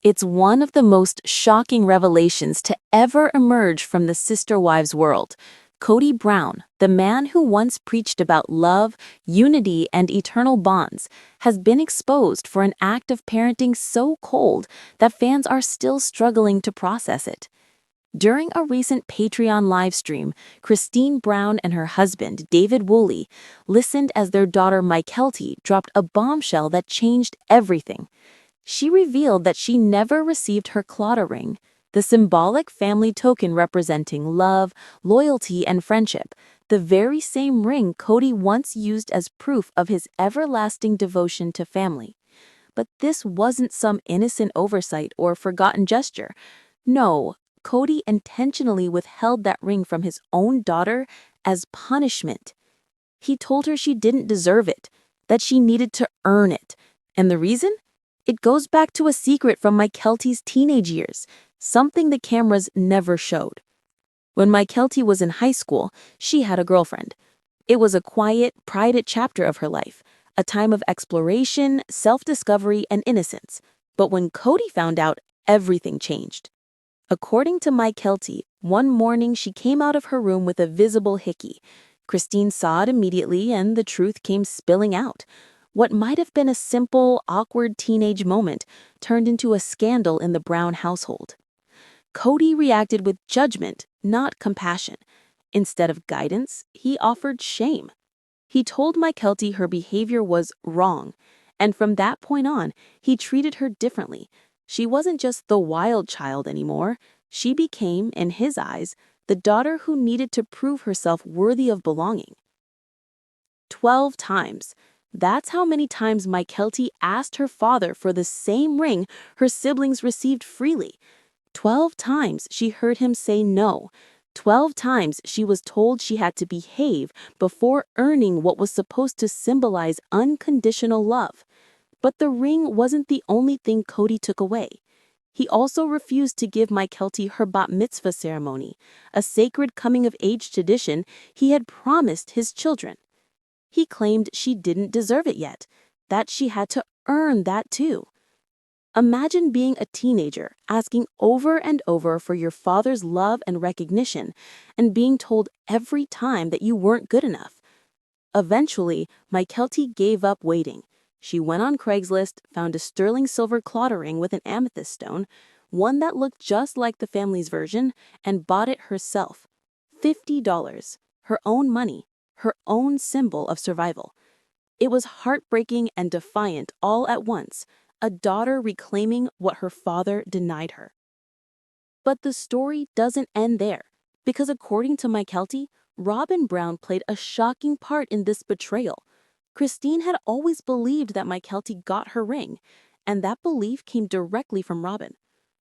It's one of the most shocking revelations to ever emerge from the sister wives world. Kody Brown, the man who once preached about love, unity, and eternal bonds, has been exposed for an act of parenting so cold that fans are still struggling to process it. During a recent Patreon livestream, Christine Brown and her husband, David Woolley, listened as their daughter Mykelti dropped a bombshell that changed everything. She revealed that she never received her Claddagh ring, the symbolic family token representing love, loyalty, and friendship, the very same ring Kody once used as proof of his everlasting devotion to family. But this wasn't some innocent oversight or forgotten gesture. No, Kody intentionally withheld that ring from his own daughter as punishment. He told her she didn't deserve it, that she needed to earn it. And the reason? It goes back to a secret from Mykelti's teenage years, something the cameras never showed. When Mykelti was in high school, she had a girlfriend. It was a quiet, private chapter of her life, a time of exploration, self-discovery, and innocence. But when Kody found out, everything changed. According to Mykelti, one morning she came out of her room with a visible hickey. Christine saw it immediately, and the truth came spilling out. What might have been a simple, awkward teenage moment turned into a scandal in the Brown household. Kody reacted with judgment, not compassion. Instead of guidance, he offered shame. He told Mykelti her behavior was wrong, and from that point on, he treated her differently. She wasn't just the wild child anymore. She became, in his eyes, the daughter who needed to prove herself worthy of belonging. 12 times. That's how many times Mykelti asked her father for the same ring her siblings received freely. 12 times she heard him say no. 12 times she was told she had to behave before earning what was supposed to symbolize unconditional love. But the ring wasn't the only thing Kody took away. He also refused to give Mykelti her bat mitzvah ceremony, a sacred coming-of-age tradition he had promised his children. He claimed she didn't deserve it yet, that she had to earn that too. Imagine being a teenager, asking over and over for your father's love and recognition, and being told every time that you weren't good enough. Eventually, Mykelti gave up waiting. She went on Craigslist, found a sterling silver Claddagh ring with an amethyst stone, one that looked just like the family's version, and bought it herself. $50, her own money, her own symbol of survival. It was heartbreaking and defiant all at once, a daughter reclaiming what her father denied her. But the story doesn't end there, because according to Mykelti, Robyn Brown played a shocking part in this betrayal. Christine had always believed that Mykelti got her ring, and that belief came directly from Robyn.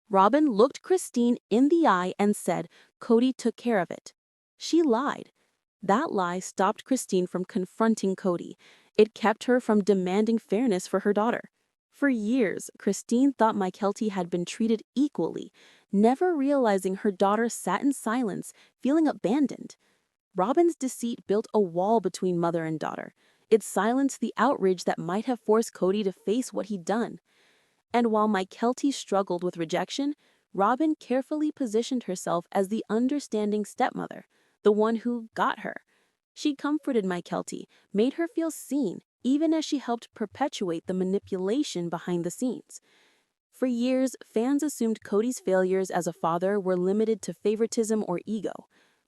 Robyn looked Christine in the eye and said Kody took care of it. She lied. That lie stopped Christine from confronting Kody. It kept her from demanding fairness for her daughter. For years, Christine thought Mykelti had been treated equally, never realizing her daughter sat in silence, feeling abandoned. Robyn's deceit built a wall between mother and daughter. It silenced the outrage that might have forced Kody to face what he'd done. And while Mykelti struggled with rejection, Robyn carefully positioned herself as the understanding stepmother, the one who got her. She comforted Mykelti, made her feel seen, even as she helped perpetuate the manipulation behind the scenes. For years, fans assumed Kody's failures as a father were limited to favoritism or ego.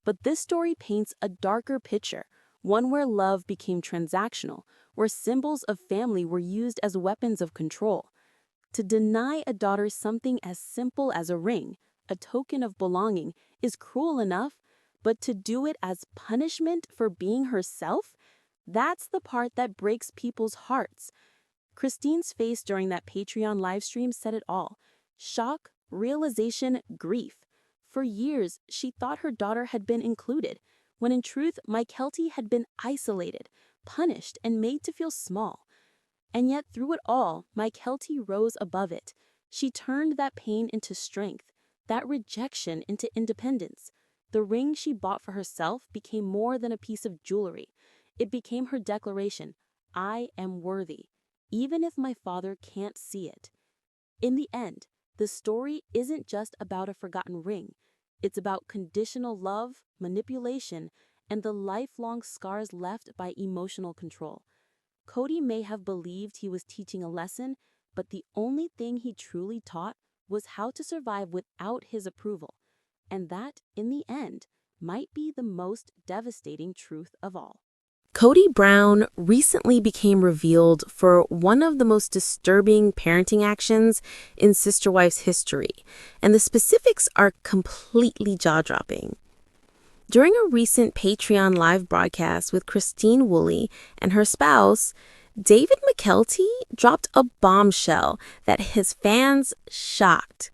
But this story paints a darker picture, one where love became transactional, where symbols of family were used as weapons of control. To deny a daughter something as simple as a ring, a token of belonging, is cruel enough, but to do it as punishment for being herself? That's the part that breaks people's hearts. Christine's face during that Patreon livestream said it all. Shock, realization, grief. For years, she thought her daughter had been included, when in truth, Mykelti had been isolated, punished, and made to feel small. And yet through it all, Mykelti rose above it. She turned that pain into strength, that rejection into independence. The ring she bought for herself became more than a piece of jewelry. It became her declaration, I am worthy, even if my father can't see it. In the end, The story isn't just about a forgotten ring. It's about conditional love, manipulation, and the lifelong scars left by emotional control. Kody may have believed he was teaching a lesson, but the only thing he truly taught was how to survive without his approval. And that, in the end, might be the most devastating truth of all. Kody Brown recently became revealed for one of the most disturbing parenting actions in Sister Wives history, and the specifics are completely jaw-dropping. During a recent Patreon live broadcast with Christine Woolley and her spouse, David Mykelti dropped a bombshell that his fans shocked.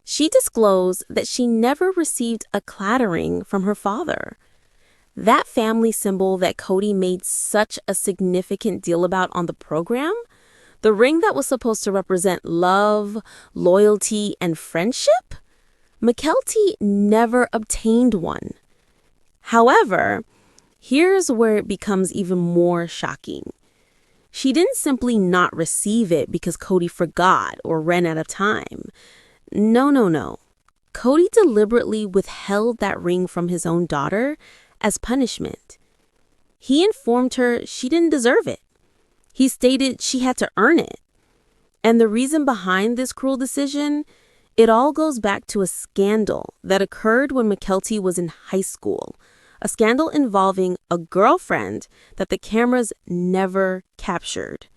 She disclosed that she never received a clattering from her father. That family symbol that Kody made such a significant deal about on the program, the ring that was supposed to represent love, loyalty, and friendship, Mykelti never obtained one. However, here's where it becomes even more shocking. She didn't simply not receive it because Kody forgot or ran out of time. No. Kody deliberately withheld that ring from his own daughter as punishment. He informed her she didn't deserve it. He stated she had to earn it. And the reason behind this cruel decision, it all goes back to a scandal that occurred when Mykelti was in high school. A scandal involving a girlfriend that the cameras never captured.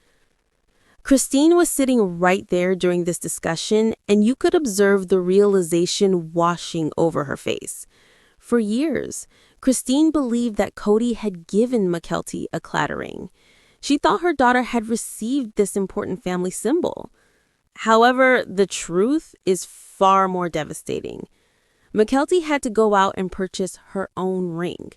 Christine was sitting right there during this discussion, and you could observe the realization washing over her face. For years, Christine believed that Kody had given Mykelti a clattering. She thought her daughter had received this important family symbol. However, the truth is far more devastating. Mykelti had to go out and purchase her own ring.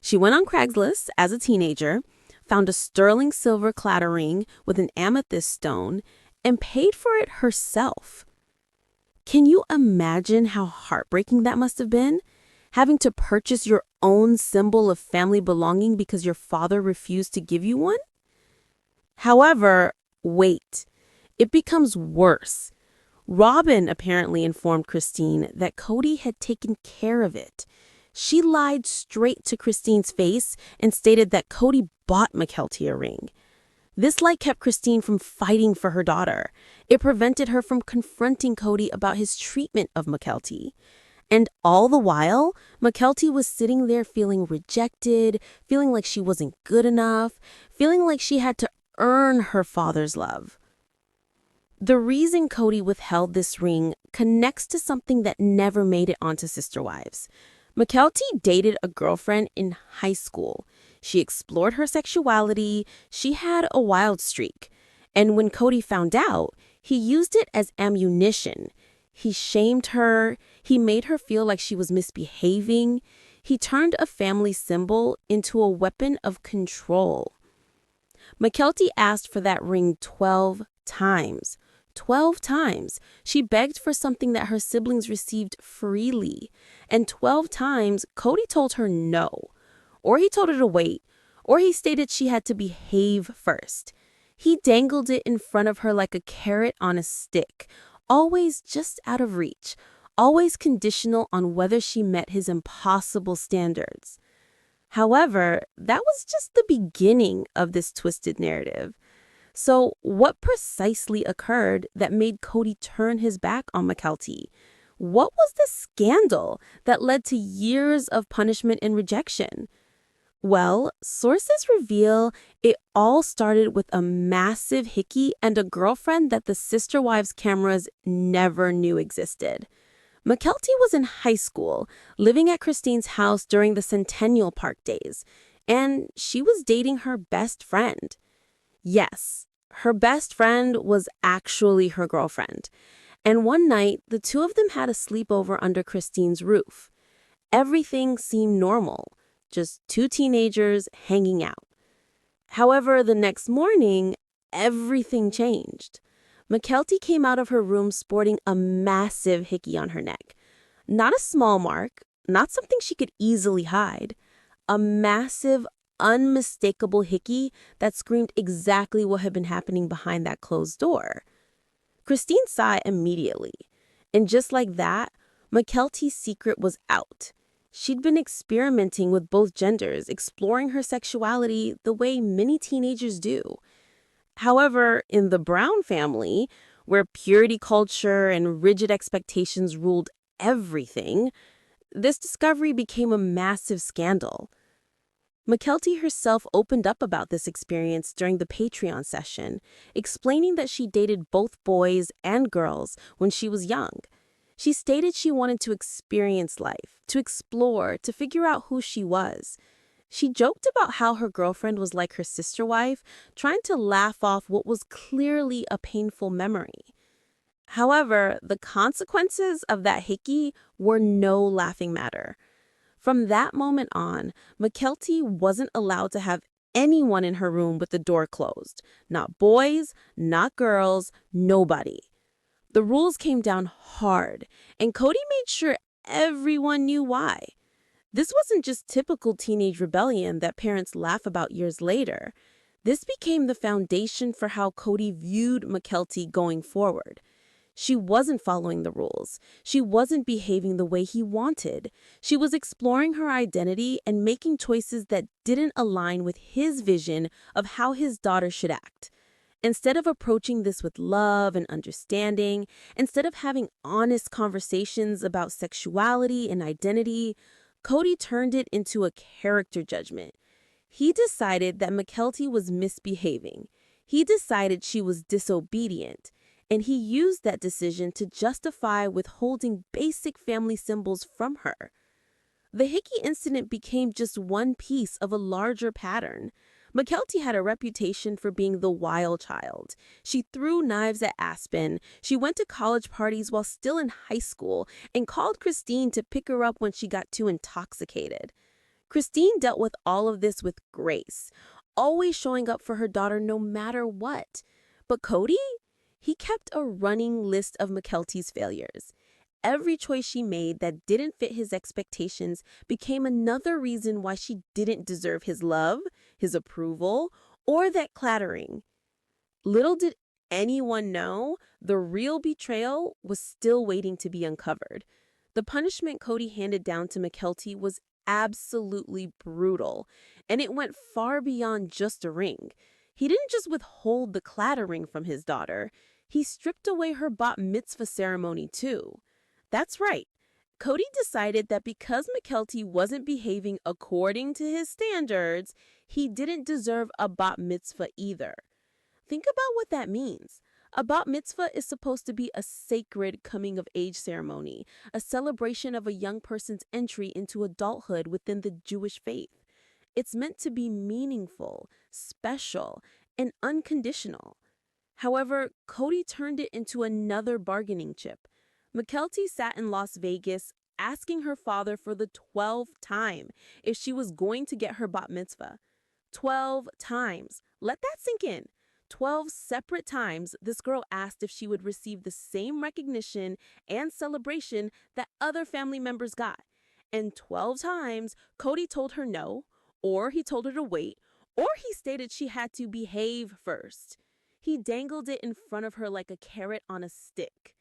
She went on Craigslist as a teenager, found a sterling silver clattering with an amethyst stone, and paid for it herself. Can you imagine how heartbreaking that must have been? Having to purchase your own symbol of family belonging because your father refused to give you one? However, wait, it becomes worse. Robyn apparently informed Christine that Kody had taken care of it. She lied straight to Christine's face and stated that Kody bought Mykelti a ring. This lie kept Christine from fighting for her daughter. It prevented her from confronting Kody about his treatment of Mykelti. And all the while, Mykelti was sitting there feeling rejected, feeling like she wasn't good enough, feeling like she had to earn her father's love. The reason Kody withheld this ring connects to something that never made it onto Sister Wives. Mykelti dated a girlfriend in high school. She explored her sexuality. She had a wild streak. And when Kody found out, he used it as ammunition. He shamed her. He made her feel like she was misbehaving. He turned a family symbol into a weapon of control. Mykelti asked for that ring 12 times. 12 times. She begged for something that her siblings received freely. And 12 times, Kody told her no. Or he told her to wait. Or he stated she had to behave first. He dangled it in front of her like a carrot on a stick. Always just out of reach. Always conditional on whether she met his impossible standards. However, that was just the beginning of this twisted narrative. So what precisely occurred that made Kody turn his back on Mykelti? What was the scandal that led to years of punishment and rejection? Well, sources reveal it all started with a massive hickey and a girlfriend that the Sister Wives cameras never knew existed. Mykelti was in high school, living at Christine's house during the Centennial Park days, and she was dating her best friend. Yes, her best friend was actually her girlfriend. And one night, the two of them had a sleepover under Christine's roof. Everything seemed normal, just two teenagers hanging out. However, the next morning, everything changed. Mykelti came out of her room sporting a massive hickey on her neck. Not a small mark, not something she could easily hide. A massive, unmistakable hickey that screamed exactly what had been happening behind that closed door. Christine saw it immediately. And just like that, Mykelti's secret was out. She'd been experimenting with both genders, exploring her sexuality the way many teenagers do. However, in the Brown family, where purity culture and rigid expectations ruled everything, this discovery became a massive scandal. Mykelti herself opened up about this experience during the Patreon session, explaining that she dated both boys and girls when she was young. She stated she wanted to experience life, to explore, to figure out who she was. She joked about how her girlfriend was like her sister wife, trying to laugh off what was clearly a painful memory. However, the consequences of that hickey were no laughing matter. From that moment on, Mykelti wasn't allowed to have anyone in her room with the door closed. Not boys, not girls, nobody. The rules came down hard, and Kody made sure everyone knew why. This wasn't just typical teenage rebellion that parents laugh about years later. This became the foundation for how Kody viewed Mykelti going forward. She wasn't following the rules. She wasn't behaving the way he wanted. She was exploring her identity and making choices that didn't align with his vision of how his daughter should act. Instead of approaching this with love and understanding, instead of having honest conversations about sexuality and identity, Kody turned it into a character judgment. He decided that Mykelti was misbehaving. He decided she was disobedient. And he used that decision to justify withholding basic family symbols from her. The hickey incident became just one piece of a larger pattern. Mykelti had a reputation for being the wild child. She threw knives at Aspen, she went to college parties while still in high school, and called Christine to pick her up when she got too intoxicated. Christine dealt with all of this with grace, always showing up for her daughter no matter what. But Kody? He kept a running list of Mykelti's failures. Every choice she made that didn't fit his expectations became another reason why she didn't deserve his love, his approval, or that clattering. Little did anyone know, the real betrayal was still waiting to be uncovered. The punishment Kody handed down to Mykelti was absolutely brutal, and it went far beyond just a ring. He didn't just withhold the clattering from his daughter, he stripped away her bat mitzvah ceremony too. That's right. Kody decided that because Mykelti wasn't behaving according to his standards, he didn't deserve a bat mitzvah either. Think about what that means. A bat mitzvah is supposed to be a sacred coming-of-age ceremony, a celebration of a young person's entry into adulthood within the Jewish faith. It's meant to be meaningful, special, and unconditional. However, Kody turned it into another bargaining chip. Mykelti sat in Las Vegas asking her father for the 12th time if she was going to get her bat mitzvah. 12 times. Let that sink in. 12 separate times this girl asked if she would receive the same recognition and celebration that other family members got. And 12 times, Kody told her no, or he told her to wait, or he stated she had to behave first. He dangled it in front of her like a carrot on a stick.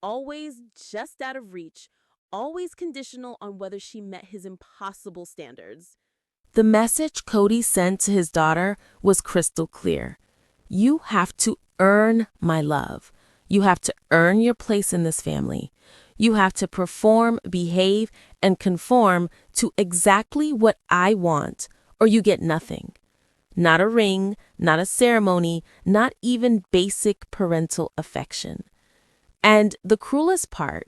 Always just out of reach, always conditional on whether she met his impossible standards. The message Kody sent to his daughter was crystal clear. You have to earn my love. You have to earn your place in this family. You have to perform, behave, and conform to exactly what I want, or you get nothing. Not a ring, not a ceremony, not even basic parental affection. And the cruelest part,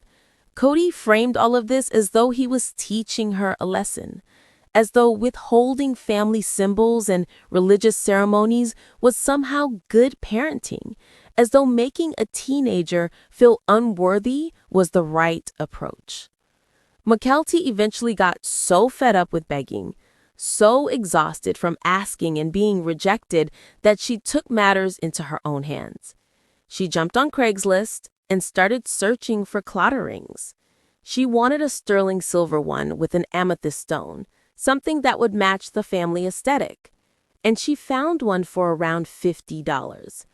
Kody framed all of this as though he was teaching her a lesson, as though withholding family symbols and religious ceremonies was somehow good parenting, as though making a teenager feel unworthy was the right approach. Mykelti eventually got so fed up with begging, so exhausted from asking and being rejected that she took matters into her own hands. She jumped on Craigslist and started searching for clotter rings. She wanted a sterling silver one with an amethyst stone, something that would match the family aesthetic. And she found one for around $50.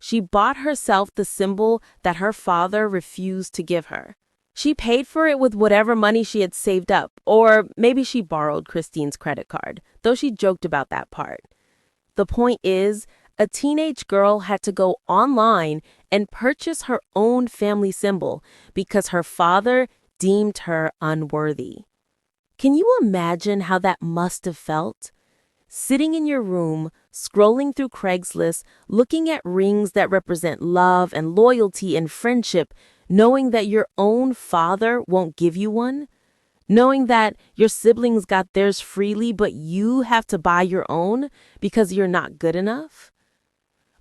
She bought herself the symbol that her father refused to give her. She paid for it with whatever money she had saved up, or maybe she borrowed Christine's credit card, though she joked about that part. The point is, a teenage girl had to go online and purchase her own family symbol because her father deemed her unworthy. Can you imagine how that must have felt? Sitting in your room, scrolling through Craigslist, looking at rings that represent love and loyalty and friendship, knowing that your own father won't give you one? Knowing that your siblings got theirs freely, but you have to buy your own because you're not good enough?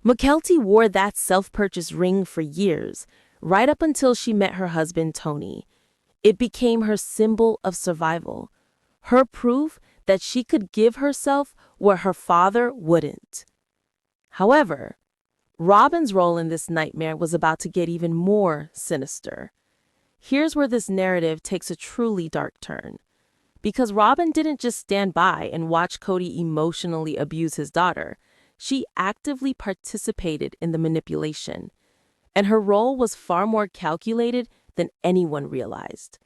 Mykelti wore that self-purchased ring for years, right up until she met her husband, Tony. It became her symbol of survival, her proof that she could give herself where her father wouldn't. However, Robyn's role in this nightmare was about to get even more sinister. Here's where this narrative takes a truly dark turn. Because Robyn didn't just stand by and watch Kody emotionally abuse his daughter. She actively participated in the manipulation. And her role was far more calculated than anyone realized.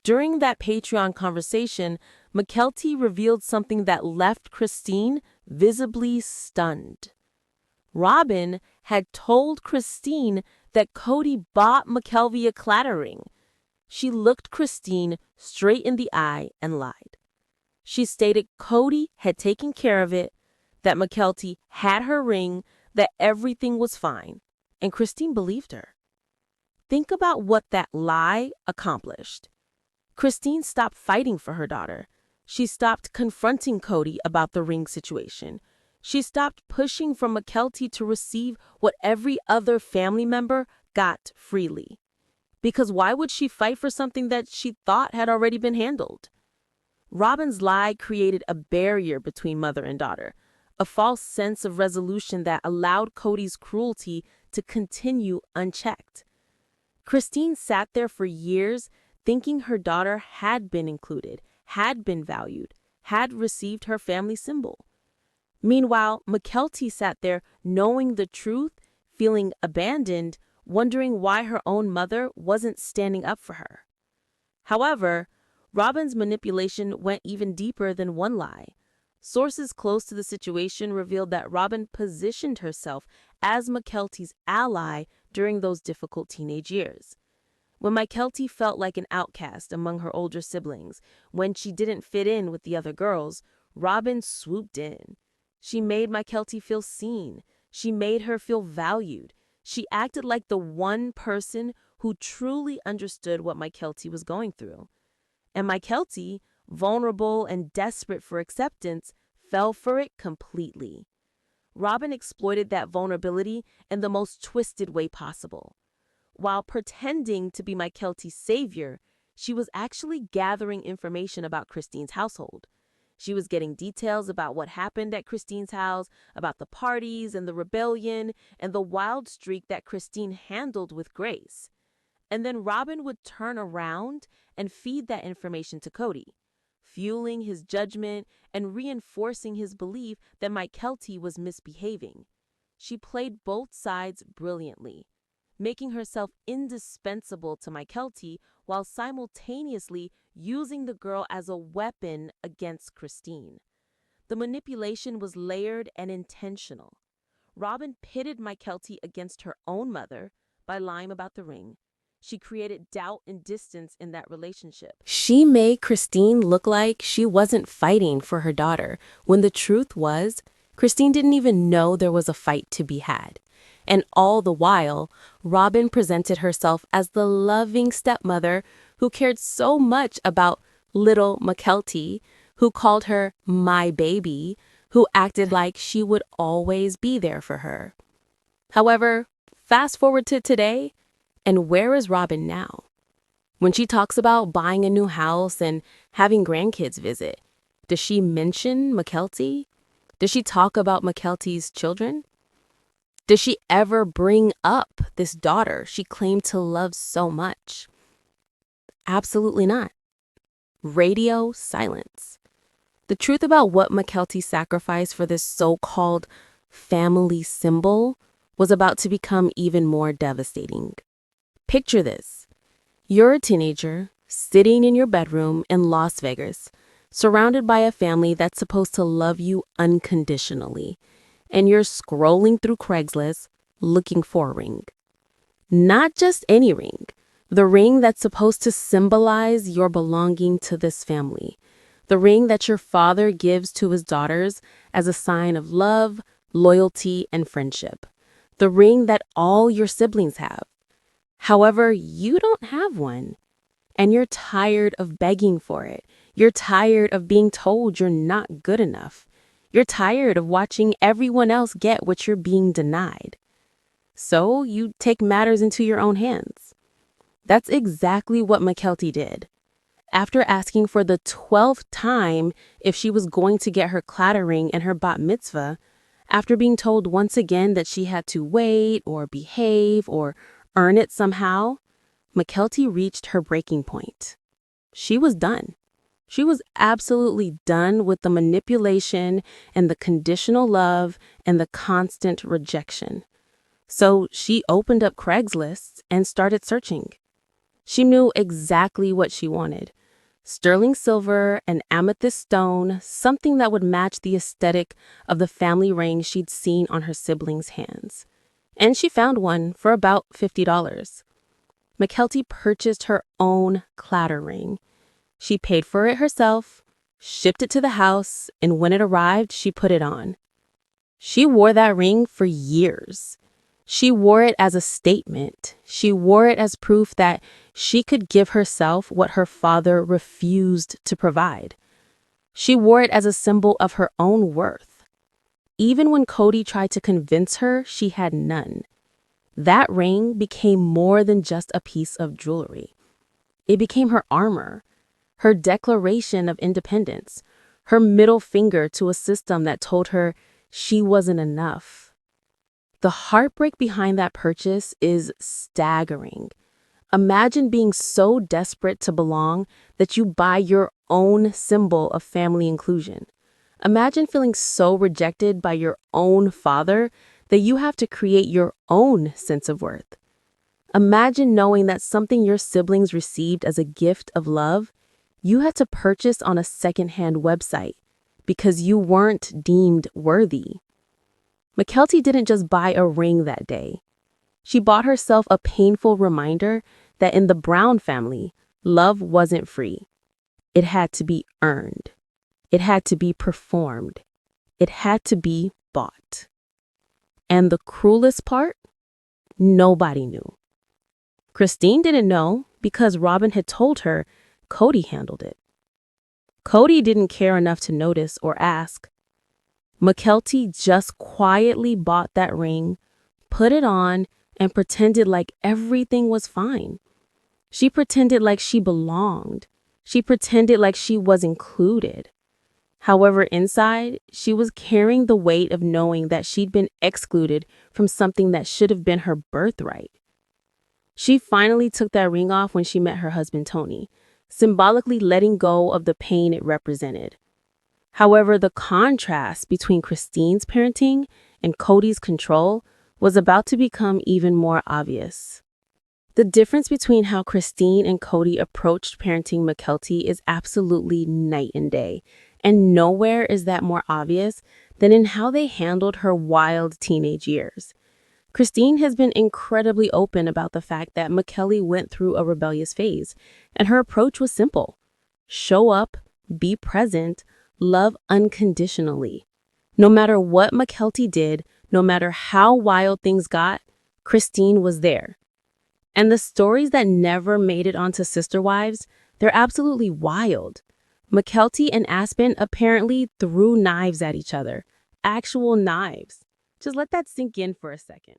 During that Patreon conversation, Mykelti revealed something that left Christine visibly stunned. Robyn had told Christine that Kody bought Mykelti a clattering. She looked Christine straight in the eye and lied. She stated Kody had taken care of it, that Mykelti had her ring, that everything was fine, and Christine believed her. Think about what that lie accomplished. Christine stopped fighting for her daughter. She stopped confronting Kody about the ring situation. She stopped pushing for Mykelti to receive what every other family member got freely. Because why would she fight for something that she thought had already been handled? Robyn's lie created a barrier between mother and daughter, a false sense of resolution that allowed Kody's cruelty to continue unchecked. Christine sat there for years thinking her daughter had been included, had been valued, had received her family symbol. Meanwhile, Mykelti sat there knowing the truth, feeling abandoned, wondering why her own mother wasn't standing up for her. However, Robyn's manipulation went even deeper than one lie. Sources close to the situation revealed that Robyn positioned herself as Mykelti's ally during those difficult teenage years. When Mykelti felt like an outcast among her older siblings, when she didn't fit in with the other girls, Robyn swooped in. She made Mykelti feel seen. She made her feel valued. She acted like the one person who truly understood what Mykelti was going through. And Mykelti, vulnerable and desperate for acceptance, fell for it completely. Robyn exploited that vulnerability in the most twisted way possible. While pretending to be Mykelti's savior, she was actually gathering information about Christine's household. She was getting details about what happened at Christine's house, about the parties and the rebellion, and the wild streak that Christine handled with grace. And then Robyn would turn around and feed that information to Kody, fueling his judgment and reinforcing his belief that Mykelti was misbehaving. She played both sides brilliantly, making herself indispensable to Mykelti while simultaneously using the girl as a weapon against Christine. The manipulation was layered and intentional. Robyn pitted Mykelti against her own mother by lying about the ring. She created doubt and distance in that relationship. She made Christine look like she wasn't fighting for her daughter, when the truth was, Christine didn't even know there was a fight to be had. And all the while, Robyn presented herself as the loving stepmother who cared so much about little Mykelti, who called her my baby, who acted like she would always be there for her. However, fast forward to today, and where is Robyn now? When she talks about buying a new house and having grandkids visit, does she mention Mykelti? Does she talk about Mykelti's children? Does she ever bring up this daughter she claimed to love so much? Absolutely not. Radio silence. The truth about what Mykelti sacrificed for this so-called family symbol was about to become even more devastating. Picture this. You're a teenager, sitting in your bedroom in Las Vegas, surrounded by a family that's supposed to love you unconditionally, and you're scrolling through Craigslist looking for a ring. Not just any ring, the ring that's supposed to symbolize your belonging to this family, the ring that your father gives to his daughters as a sign of love, loyalty, and friendship, the ring that all your siblings have. However, you don't have one, and you're tired of begging for it. You're tired of being told you're not good enough. You're tired of watching everyone else get what you're being denied. So you take matters into your own hands. That's exactly what Mykelti did. After asking for the 12th time if she was going to get her clatter ring and her bat mitzvah, after being told once again that she had to wait or behave or earn it somehow, Mykelti reached her breaking point. She was done. She was absolutely done with the manipulation and the conditional love and the constant rejection. So she opened up Craigslist and started searching. She knew exactly what she wanted. Sterling silver and amethyst stone, something that would match the aesthetic of the family ring she'd seen on her siblings' hands. And she found one for about $50. Mykelti purchased her own clatter ring. She paid for it herself, shipped it to the house, and when it arrived, she put it on. She wore that ring for years. She wore it as a statement. She wore it as proof that she could give herself what her father refused to provide. She wore it as a symbol of her own worth. Even when Kody tried to convince her she had none, that ring became more than just a piece of jewelry. It became her armor, her declaration of independence, her middle finger to a system that told her she wasn't enough. The heartbreak behind that purchase is staggering. Imagine being so desperate to belong that you buy your own symbol of family inclusion. Imagine feeling so rejected by your own father that you have to create your own sense of worth. Imagine knowing that something your siblings received as a gift of love, you had to purchase on a secondhand website because you weren't deemed worthy. Mykelti didn't just buy a ring that day. She bought herself a painful reminder that in the Brown family, love wasn't free. It had to be earned. It had to be performed. It had to be bought. And the cruelest part? Nobody knew. Christine didn't know because Robyn had told her Kody handled it. Kody didn't care enough to notice or ask. Mykelti just quietly bought that ring, put it on, and pretended like everything was fine. She pretended like she belonged. She pretended like she was included. However, inside, she was carrying the weight of knowing that she'd been excluded from something that should have been her birthright. She finally took that ring off when she met her husband, Tony, symbolically letting go of the pain it represented. However, the contrast between Christine's parenting and Kody's control was about to become even more obvious. The difference between how Christine and Kody approached parenting Mykelti is absolutely night and day, and nowhere is that more obvious than in how they handled her wild teenage years. Christine has been incredibly open about the fact that Mykelti went through a rebellious phase, and her approach was simple. Show up, be present, love unconditionally. No matter what Mykelti did, no matter how wild things got, Christine was there. And the stories that never made it onto Sister Wives, they're absolutely wild. Mykelti and Aspen apparently threw knives at each other. Actual knives. Just let that sink in for a second.